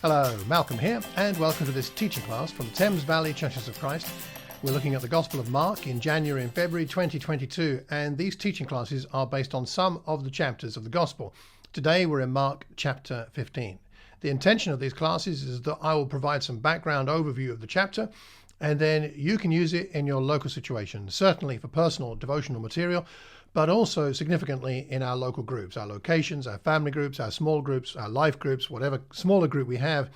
Hello, Malcolm here, and welcome to this teaching class from the Thames Valley Churches of Christ. We're looking at the Gospel of Mark in January and February 2022, and these teaching classes are based on some of the chapters of the Gospel. Today we're in Mark chapter 15. The intention of these classes is that I will provide some background overview of the chapter, and then you can use it in your local situation, certainly for personal devotional material, but also significantly in our local groups, our locations, our family groups, our small groups, our life groups, whatever smaller group we have.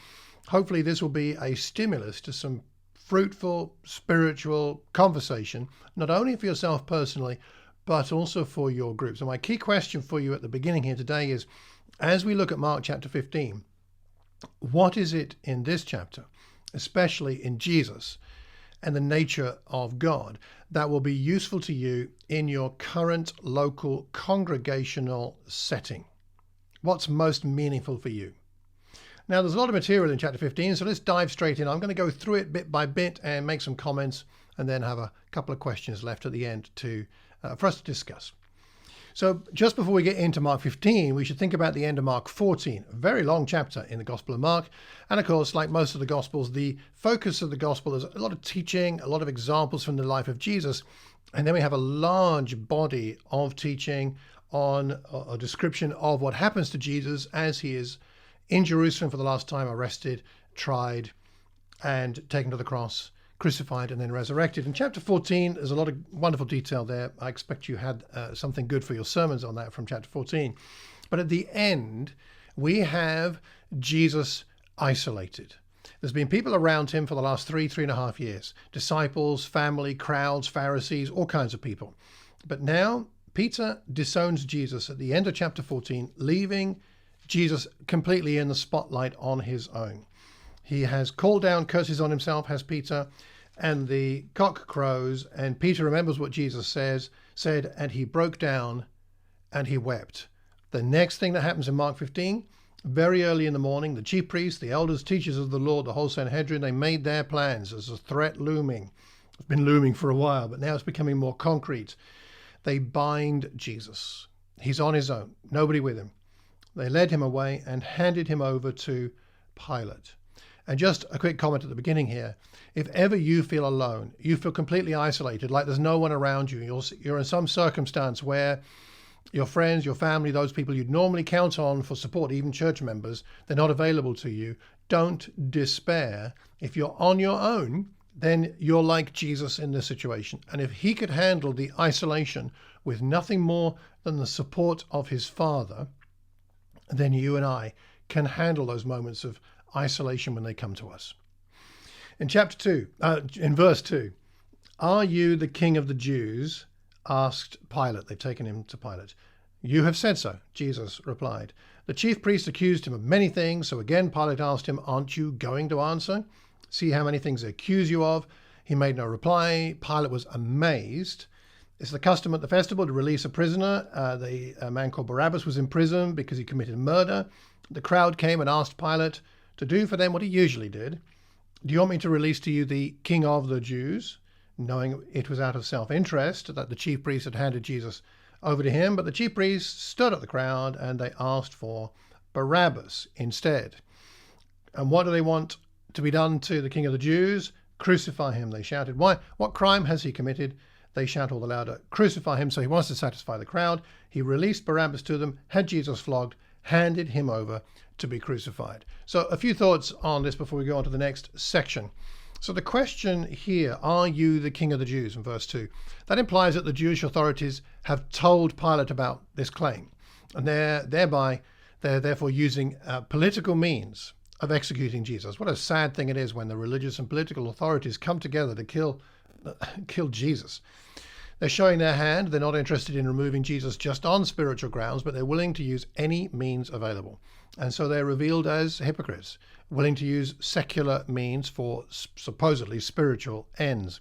Hopefully this will be a stimulus to some fruitful spiritual conversation, not only for yourself personally, but also for your group. So my key question for you at the beginning here today is, as we look at Mark chapter 15, what is it in this chapter, especially in Jesus and the nature of God, that will be useful to you in your current local congregational setting? What's most meaningful for you? Now, there's a lot of material in chapter 15, so let's dive straight in. I'm going to go through it bit by bit and make some comments, and then have a couple of questions left at the end for us to discuss. So just before we get into Mark 15, we should think about the end of Mark 14, a very long chapter in the Gospel of Mark. And of course, like most of the Gospels, the focus of the Gospel is a lot of teaching, a lot of examples from the life of Jesus. And then we have a large body of teaching on a description of what happens to Jesus as he is in Jerusalem for the last time, arrested, tried, and taken to the cross, crucified, and then resurrected. In chapter 14, there's a lot of wonderful detail there. I expect you had something good for your sermons on that from chapter 14. But at the end, we have Jesus isolated. There's been people around him for the last 3.5 years. Disciples, family, crowds, Pharisees, all kinds of people. But now Peter disowns Jesus at the end of chapter 14, leaving Jesus completely in the spotlight on his own. He has called down curses on himself, has Peter, and the cock crows, and Peter remembers what Jesus said, and he broke down and he wept. The next thing that happens in Mark 15, very early in the morning, the chief priests, the elders, teachers of the law, the whole Sanhedrin, they made their plans. There's a threat looming. It's been looming for a while, but now it's becoming more concrete. They bind Jesus. He's on his own, nobody with him. They led him away and handed him over to Pilate. And just a quick comment at the beginning here. If ever you feel alone, you feel completely isolated, like there's no one around you, you're in some circumstance where your friends, your family, those people you'd normally count on for support, even church members, they're not available to you, don't despair. If you're on your own, then you're like Jesus in this situation. And if he could handle the isolation with nothing more than the support of his Father, then you and I can handle those moments of isolation when they come to us. In in verse 2, "Are you the king of the Jews?" asked Pilate. They've taken him to Pilate. "You have said so," Jesus replied. The chief priests accused him of many things, so again Pilate asked him, "Aren't you going to answer? See how many things they accuse you of." He made no reply. Pilate was amazed. It's the custom at the festival to release a prisoner. A man called Barabbas was in prison because he committed murder. The crowd came and asked Pilate to do for them what he usually did. "Do you want me to release to you the king of the Jews?" Knowing it was out of self-interest that the chief priests had handed Jesus over to him, but the chief priests stood up the crowd and they asked for Barabbas instead. And what do they want to be done to the king of the Jews? "Crucify him," they shouted. "Why? What crime has he committed?" They shout all the louder, "Crucify him." So he wants to satisfy the crowd. He released Barabbas to them, had Jesus flogged, handed him over to be crucified. So a few thoughts on this before we go on to the next section. So the question here, "Are you the king of the Jews?" in verse 2, that implies that the Jewish authorities have told Pilate about this claim, and they're therefore using political means of executing Jesus. What a sad thing it is when the religious and political authorities come together to kill Jesus. They're showing their hand. They're not interested in removing Jesus just on spiritual grounds, but they're willing to use any means available. And so they're revealed as hypocrites, willing to use secular means for supposedly spiritual ends.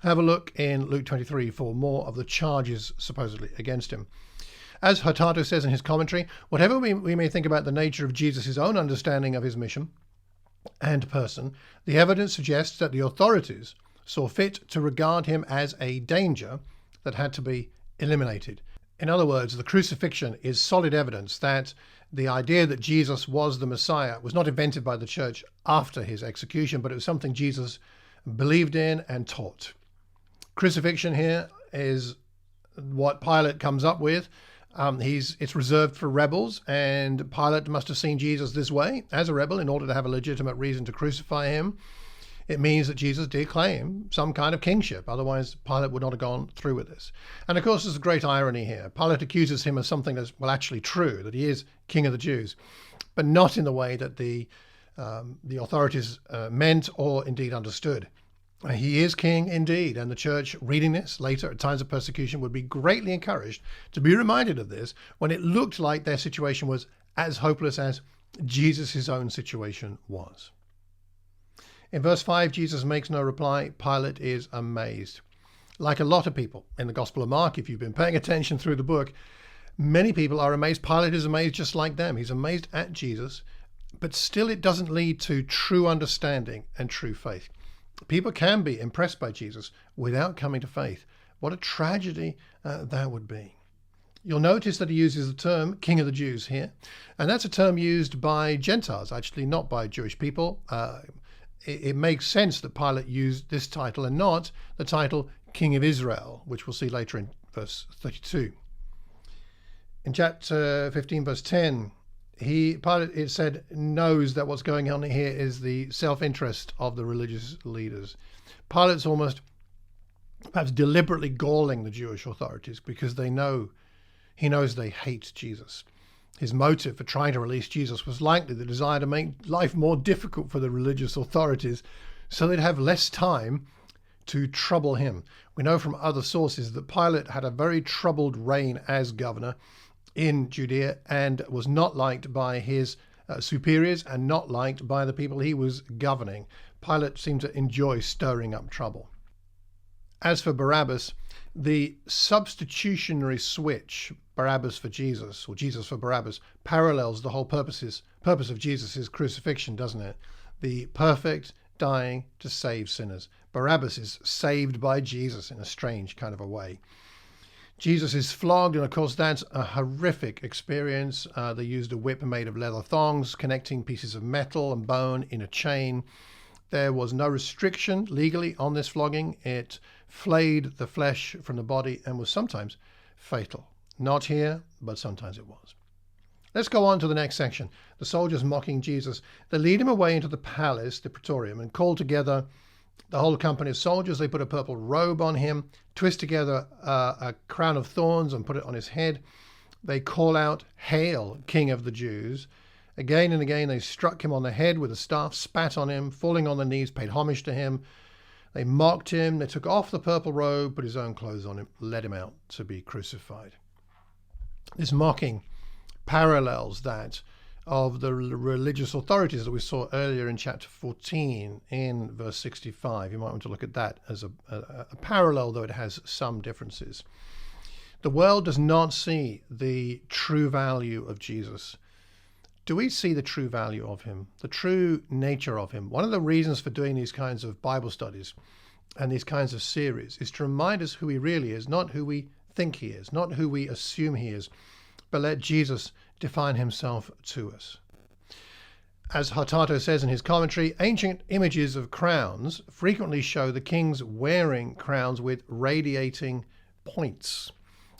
Have a look in Luke 23 for more of the charges supposedly against him. As Hurtado says in his commentary, whatever we may think about the nature of Jesus' own understanding of his mission and person, the evidence suggests that the authorities saw fit to regard him as a danger that had to be eliminated. In other words, the crucifixion is solid evidence that the idea that Jesus was the Messiah was not invented by the church after his execution, but it was something Jesus believed in and taught. Crucifixion here is what Pilate comes up with. It's reserved for rebels, and Pilate must have seen Jesus this way, as a rebel, in order to have a legitimate reason to crucify him. It means that Jesus did claim some kind of kingship. Otherwise, Pilate would not have gone through with this. And of course, there's a great irony here. Pilate accuses him of something that's, well, actually true, that he is king of the Jews, but not in the way that the authorities meant or indeed understood. He is king indeed, and the church, reading this later at times of persecution, would be greatly encouraged to be reminded of this when it looked like their situation was as hopeless as Jesus' own situation was. In verse 5, Jesus makes no reply. Pilate is amazed. Like a lot of people in the Gospel of Mark, if you've been paying attention through the book, many people are amazed. Pilate is amazed just like them. He's amazed at Jesus, but still it doesn't lead to true understanding and true faith. People can be impressed by Jesus without coming to faith. What a tragedy that would be. You'll notice that he uses the term King of the Jews here, and that's a term used by Gentiles, actually, not by Jewish people. It makes sense that Pilate used this title and not the title King of Israel, which we'll see later in verse 32. In chapter 15, verse 10, Pilate, it said, knows that what's going on here is the self-interest of the religious leaders. Pilate's almost perhaps deliberately galling the Jewish authorities because he knows they hate Jesus. His motive for trying to release Jesus was likely the desire to make life more difficult for the religious authorities so they'd have less time to trouble him. We know from other sources that Pilate had a very troubled reign as governor in Judea and was not liked by his superiors and not liked by the people he was governing. Pilate seemed to enjoy stirring up trouble. As for Barabbas, the substitutionary switch, Barabbas for Jesus, or Jesus for Barabbas, parallels the whole purpose of Jesus' crucifixion, doesn't it? The perfect dying to save sinners. Barabbas is saved by Jesus in a strange kind of a way. Jesus is flogged, and of course that's a horrific experience. They used a whip made of leather thongs, connecting pieces of metal and bone in a chain. There was no restriction legally on this flogging. It flayed the flesh from the body and was sometimes fatal. Not here, but sometimes it was. Let's go on to the next section. The soldiers mocking Jesus. They lead him away into the palace, the praetorium, and call together the whole company of soldiers. They put a purple robe on him, twist together a crown of thorns and put it on his head. They call out, "Hail, King of the Jews." Again and again they struck him on the head with a staff, spat on him, falling on their knees, paid homage to him. They mocked him. They took off the purple robe, put his own clothes on him, led him out to be crucified. This mocking parallels that of the religious authorities that we saw earlier in chapter 14 in verse 65. You might want to look at that as a parallel, though it has some differences. The world does not see the true value of Jesus. Do we see the true value of him, the true nature of him? One of the reasons for doing these kinds of Bible studies and these kinds of series is to remind us who he really is, not who we think he is, not who we assume he is, but let Jesus define himself to us. As Hurtado says in his commentary, ancient images of crowns frequently show the kings wearing crowns with radiating points,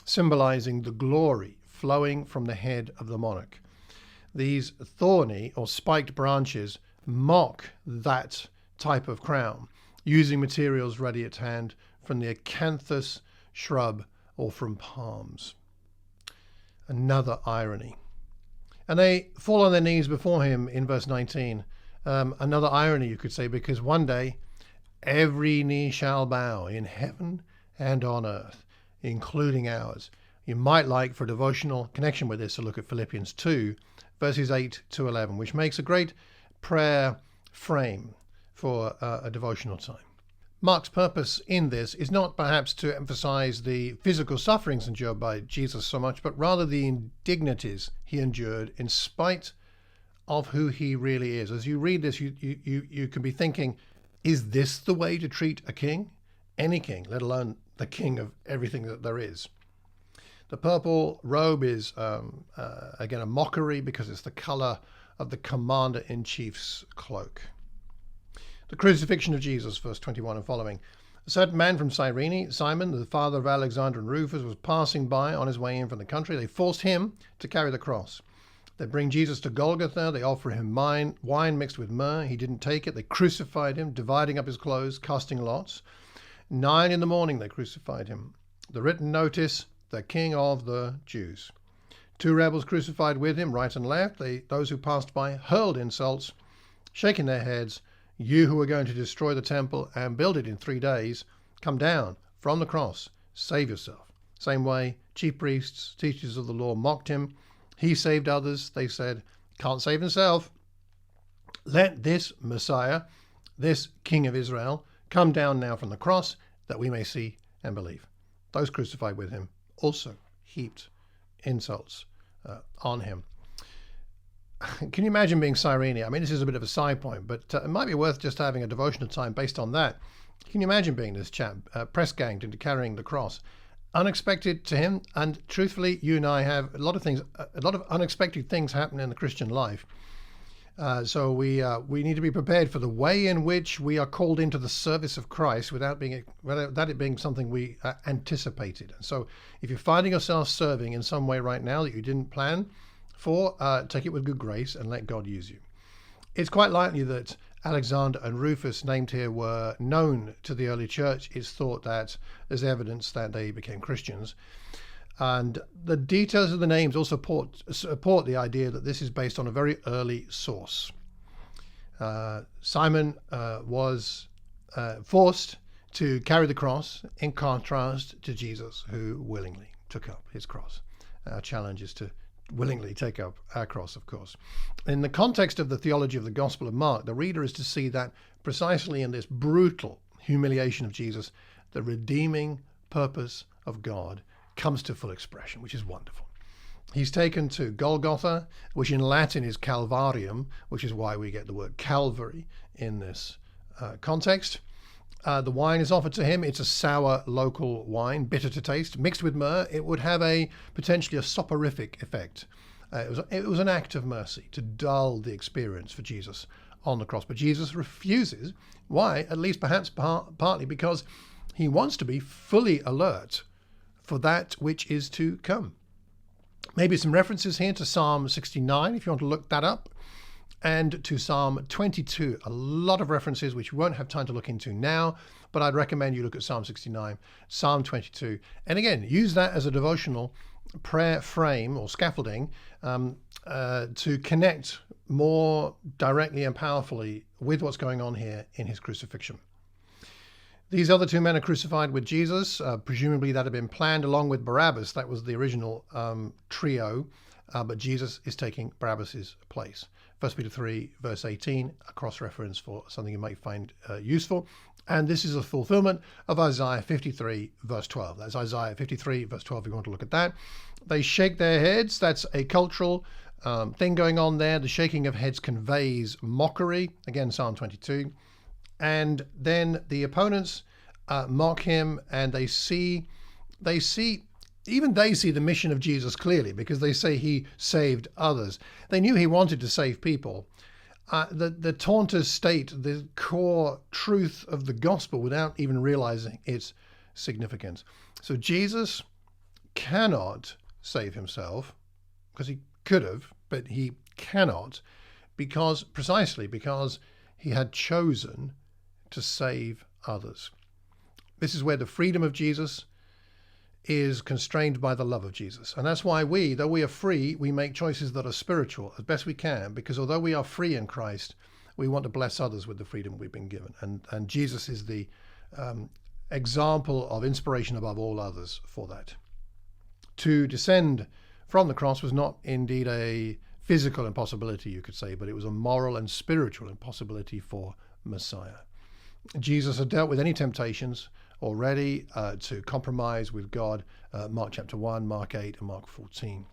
symbolizing the glory flowing from the head of the monarch. These thorny or spiked branches mock that type of crown, using materials ready at hand from the acanthus shrub or from palms. Another irony. And they fall on their knees before him in verse 19. Another irony, you could say, because one day every knee shall bow in heaven and on earth, including ours. You might like, for a devotional connection with this, to look at Philippians 2, verses 8 to 11, which makes a great prayer frame for a devotional time. Mark's purpose in this is not perhaps to emphasize the physical sufferings endured by Jesus so much, but rather the indignities he endured in spite of who he really is. As you read this, you can be thinking, is this the way to treat a king? Any king, let alone the king of everything that there is. The purple robe is, again, a mockery because it's the color of the commander-in-chief's cloak. The crucifixion of Jesus, verse 21 and following. A certain man from Cyrene, Simon, the father of Alexander and Rufus, was passing by on his way in from the country. They forced him to carry the cross. They bring Jesus to Golgotha. They offer him wine mixed with myrrh. He didn't take it. They crucified him, dividing up his clothes, casting lots. 9 a.m. they crucified him. The written notice, the King of the Jews. 2 rebels crucified with him, right and left. Those who passed by hurled insults, shaking their heads. You who are going to destroy the temple and build it in 3 days, come down from the cross, save yourself. Same way, chief priests, teachers of the law mocked him. He saved others. They said, can't save himself. Let this Messiah, this King of Israel, come down now from the cross that we may see and believe. Those crucified with him also heaped insults on him. Can you imagine being Cyrene? I mean, this is a bit of a side point, but it might be worth just having a devotional time based on that. Can you imagine being this chap, press ganged into carrying the cross? Unexpected to him, and truthfully, you and I have a lot of unexpected things happen in the Christian life. So we need to be prepared for the way in which we are called into the service of Christ without it being something we anticipated. And so if you're finding yourself serving in some way right now that you didn't plan for, take it with good grace and let God use you. It's quite likely that Alexander and Rufus, named here, were known to the early church. It's thought that there's evidence that they became Christians. And the details of the names also support the idea that this is based on a very early source. Simon was forced to carry the cross in contrast to Jesus, who willingly took up his cross. Our challenge is to willingly take up our cross, of course. In the context of the theology of the Gospel of Mark, the reader is to see that precisely in this brutal humiliation of Jesus, the redeeming purpose of God comes to full expression, which is wonderful. He's taken to Golgotha, which in Latin is Calvarium, which is why we get the word Calvary in this context. The wine is offered to him. It's a sour local wine, bitter to taste, mixed with myrrh. It would have potentially a soporific effect. It was an act of mercy to dull the experience for Jesus on the cross. But Jesus refuses. Why? At least perhaps partly because he wants to be fully alert for that which is to come. Maybe some references here to Psalm 69, if you want to look that up, and to Psalm 22. A lot of references which we won't have time to look into now, but I'd recommend you look at Psalm 69, Psalm 22. And again, use that as a devotional prayer frame or scaffolding to connect more directly and powerfully with what's going on here in his crucifixion. These other 2 men are crucified with Jesus. Presumably that had been planned along with Barabbas. That was the original trio, but Jesus is taking Barabbas's place. 1 Peter 3, verse 18, a cross-reference for something you might find useful. And this is a fulfillment of Isaiah 53, verse 12. That's Isaiah 53, verse 12, if you want to look at that. They shake their heads. That's a cultural thing going on there. The shaking of heads conveys mockery. Again, Psalm 22. And then the opponents mock him, and they see the mission of Jesus clearly, because they say he saved others. They knew he wanted to save people. The taunters state the core truth of the gospel without even realizing its significance. So Jesus cannot save himself, because he could have, but he cannot, precisely because he had chosen to save others. This is where the freedom of Jesus is constrained by the love of Jesus. And that's why though we are free, we make choices that are spiritual as best we can, because although we are free in Christ, we want to bless others with the freedom we've been given. And Jesus is the example of inspiration above all others for that. To descend from the cross was not indeed a physical impossibility, you could say, but it was a moral and spiritual impossibility for Messiah. Jesus had dealt with any temptations already to compromise with God, Mark chapter 1, Mark 8, and Mark 14.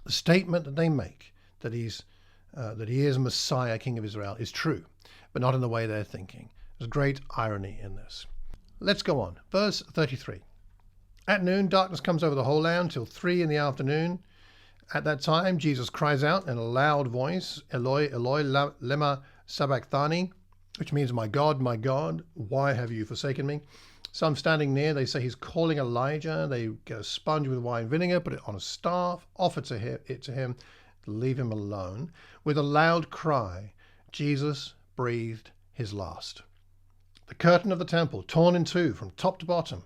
The statement that they make that he is Messiah, King of Israel, is true, but not in the way they're thinking. There's great irony in this. Let's go on. Verse 33. At noon, darkness comes over the whole land till 3 in the afternoon. At that time, Jesus cries out in a loud voice, Eloi, Eloi, lema sabachthani, which means, my God, why have you forsaken me? Some standing near, they say he's calling Elijah. They get a sponge with wine and vinegar, put it on a staff, offer it to him, leave him alone. With a loud cry, Jesus breathed his last. The curtain of the temple torn in two from top to bottom.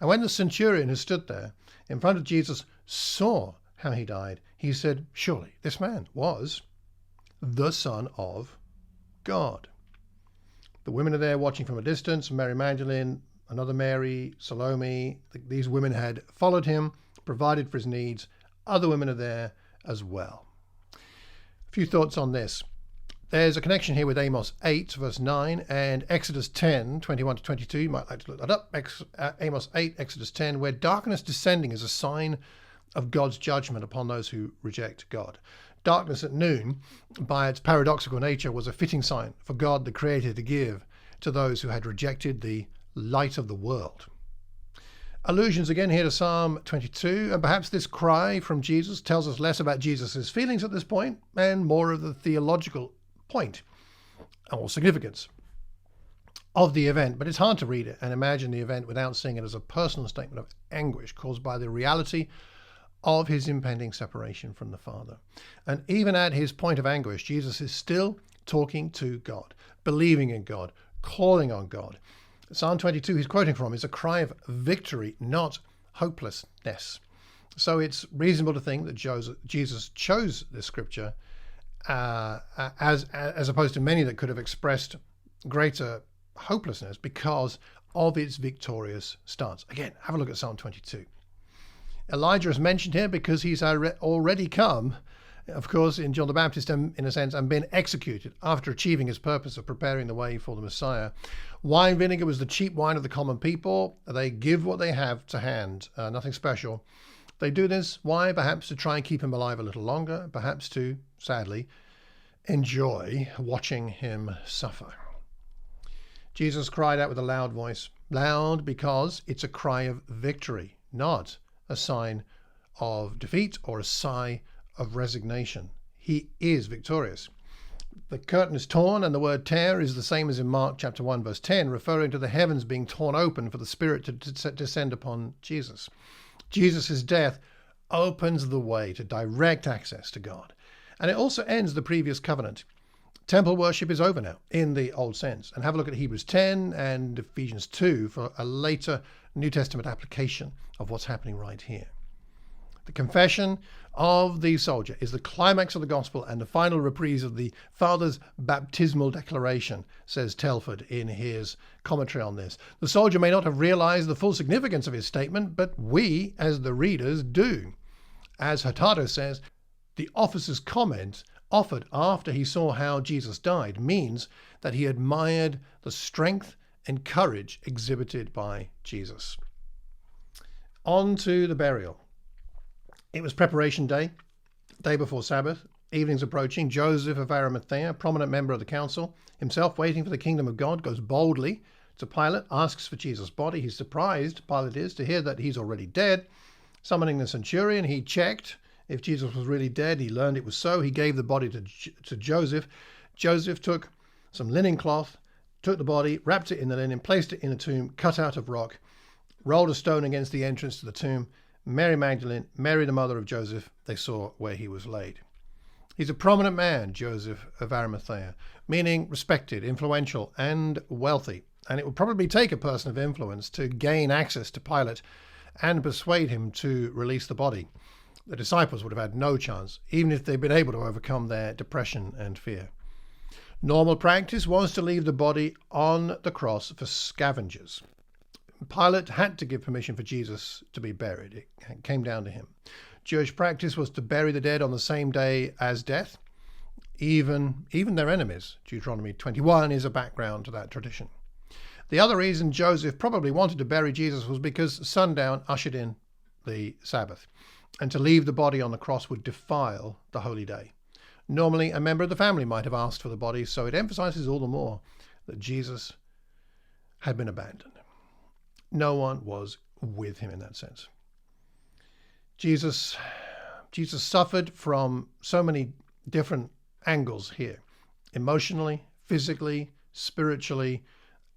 And when the centurion who stood there in front of Jesus saw how he died, he said, surely this man was the Son of God. The women are there watching from a distance. Mary Magdalene, another Mary, Salome. These women had followed him, provided for his needs. Other women are there as well. A few thoughts on this. There's a connection here with Amos 8, verse 9, and Exodus 10, 21 to 22. You might like to look that up. Amos 8, Exodus 10, where darkness descending is a sign of God's judgment upon those who reject God. Darkness at noon, by its paradoxical nature, was a fitting sign for God the Creator to give to those who had rejected the light of the world. Allusions again here to Psalm 22, and perhaps this cry from Jesus tells us less about Jesus' feelings at this point and more of the theological point or significance of the event. But it's hard to read it and imagine the event without seeing it as a personal statement of anguish caused by the reality of his impending separation from the Father. And even at his point of anguish, Jesus is still talking to God, believing in God, calling on God. Psalm 22 he's quoting from is a cry of victory, not hopelessness. So it's reasonable to think that Jesus chose this scripture as opposed to many that could have expressed greater hopelessness because of its victorious stance. Again, have a look at Psalm 22. Elijah is mentioned here because he's already come, of course, in John the Baptist, in a sense, and been executed after achieving his purpose of preparing the way for the Messiah. Wine vinegar was the cheap wine of the common people. They give what they have to hand, nothing special. They do this, why? Perhaps to try and keep him alive a little longer, perhaps to, sadly, enjoy watching him suffer. Jesus cried out with a loud voice, loud because it's a cry of victory, not a sign of defeat or a sigh of resignation. He is victorious. The curtain is torn, and the word tear is the same as in Mark chapter 1, verse 10, referring to the heavens being torn open for the Spirit to descend upon Jesus. Jesus' death opens the way to direct access to God. And it also ends the previous covenant. Temple worship is over now in the old sense. And have a look at Hebrews 10 and Ephesians 2 for a later New Testament application of what's happening right here. The confession of the soldier is the climax of the gospel and the final reprise of the Father's baptismal declaration, says Telford in his commentary on this. The soldier may not have realized the full significance of his statement, but we, as the readers, do. As Hurtado says, the officer's comment offered after he saw how Jesus died means that he admired the strength and courage exhibited by Jesus. On to the burial. It was preparation day, day before Sabbath, evening's approaching. Joseph of Arimathea, a prominent member of the council, himself waiting for the kingdom of God, goes boldly to Pilate, asks for Jesus' body. He's surprised, Pilate is, to hear that he's already dead. Summoning the centurion, he checked if Jesus was really dead. He learned it was so. He gave the body to Joseph. Joseph took some linen cloth, took the body, wrapped it in the linen, placed it in a tomb cut out of rock, rolled a stone against the entrance to the tomb. Mary Magdalene, Mary the mother of Joseph, they saw where he was laid. He's a prominent man, Joseph of Arimathea, meaning respected, influential, and wealthy. And it would probably take a person of influence to gain access to Pilate and persuade him to release the body. The disciples would have had no chance, even if they'd been able to overcome their depression and fear. Normal practice was to leave the body on the cross for scavengers. Pilate had to give permission for Jesus to be buried. It came down to him. Jewish practice was to bury the dead on the same day as death, even their enemies. Deuteronomy 21 is a background to that tradition. The other reason Joseph probably wanted to bury Jesus was because sundown ushered in the Sabbath, and to leave the body on the cross would defile the holy day. Normally, a member of the family might have asked for the body, so it emphasizes all the more that Jesus had been abandoned. No one was with him in that sense. Jesus suffered from so many different angles here. Emotionally, physically, spiritually,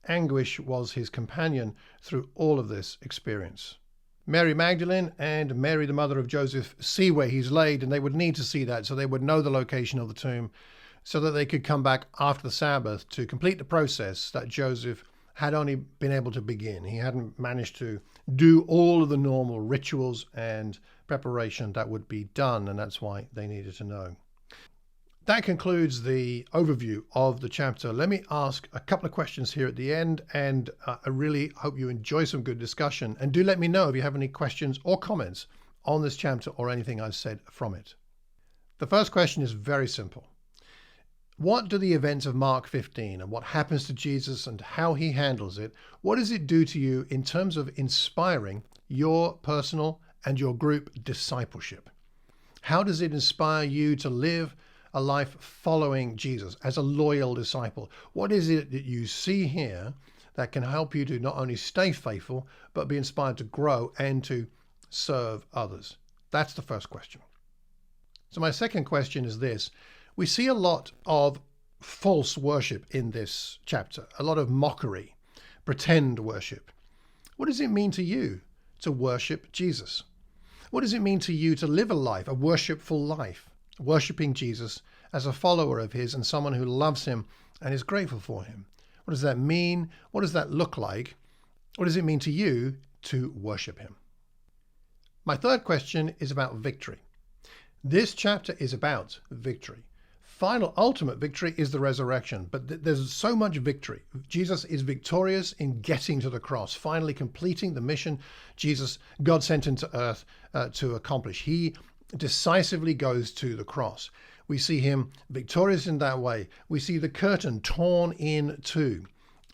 anguish was his companion through all of this experience. Mary Magdalene and Mary, the mother of Joseph, see where he's laid, and they would need to see that so they would know the location of the tomb so that they could come back after the Sabbath to complete the process that Joseph had only been able to begin. He hadn't managed to do all of the normal rituals and preparation that would be done, and that's why they needed to know. That concludes the overview of the chapter. Let me ask a couple of questions here at the end, and I really hope you enjoy some good discussion. And do let me know if you have any questions or comments on this chapter or anything I've said from it. The first question is very simple. What do the events of Mark 15 and what happens to Jesus and how he handles it, what does it do to you in terms of inspiring your personal and your group discipleship? How does it inspire you to live a life following Jesus as a loyal disciple? What is it that you see here that can help you to not only stay faithful, but be inspired to grow and to serve others? That's the first question. So my second question is this. We see a lot of false worship in this chapter, a lot of mockery, pretend worship. What does it mean to you to worship Jesus? What does it mean to you to live a life, a worshipful life, worshiping Jesus as a follower of his and someone who loves him and is grateful for him? What does that mean? What does that look like? What does it mean to you to worship him? My third question is about victory. This chapter is about victory. Final ultimate victory is the resurrection, but there's so much victory. Jesus is victorious in getting to the cross, finally completing the mission God sent into earth to accomplish. He decisively goes to the cross. We see him victorious in that way. We see the curtain torn in two,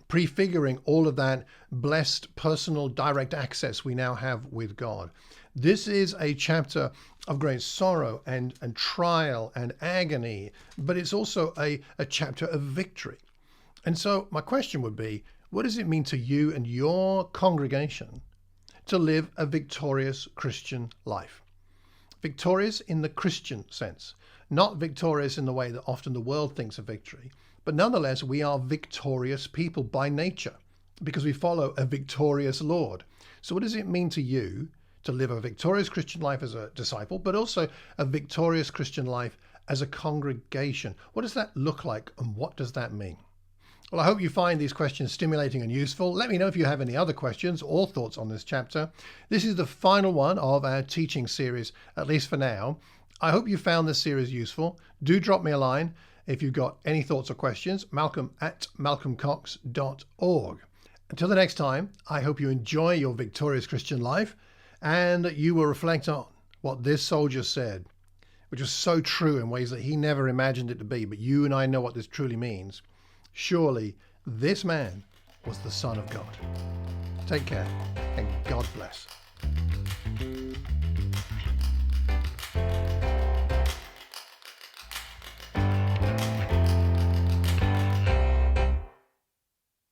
prefiguring all of that blessed personal direct access we now have with God. This is a chapter of great sorrow and trial and agony, but it's also a chapter of victory. And so my question would be, what does it mean to you and your congregation to live a victorious Christian life? Victorious in the Christian sense, not victorious in the way that often the world thinks of victory, but nonetheless, we are victorious people by nature because we follow a victorious Lord. So what does it mean to you to live a victorious Christian life as a disciple, but also a victorious Christian life as a congregation? What does that look like and what does that mean? Well, I hope you find these questions stimulating and useful. Let me know if you have any other questions or thoughts on this chapter. This is the final one of our teaching series, at least for now. I hope you found this series useful. Do drop me a line if you've got any thoughts or questions, malcolm@malcolmcox.org. Until the next time, I hope you enjoy your victorious Christian life and that you will reflect on what this soldier said, which was so true in ways that he never imagined it to be, but you and I know what this truly means. Surely this man was the Son of God. Take care and God bless.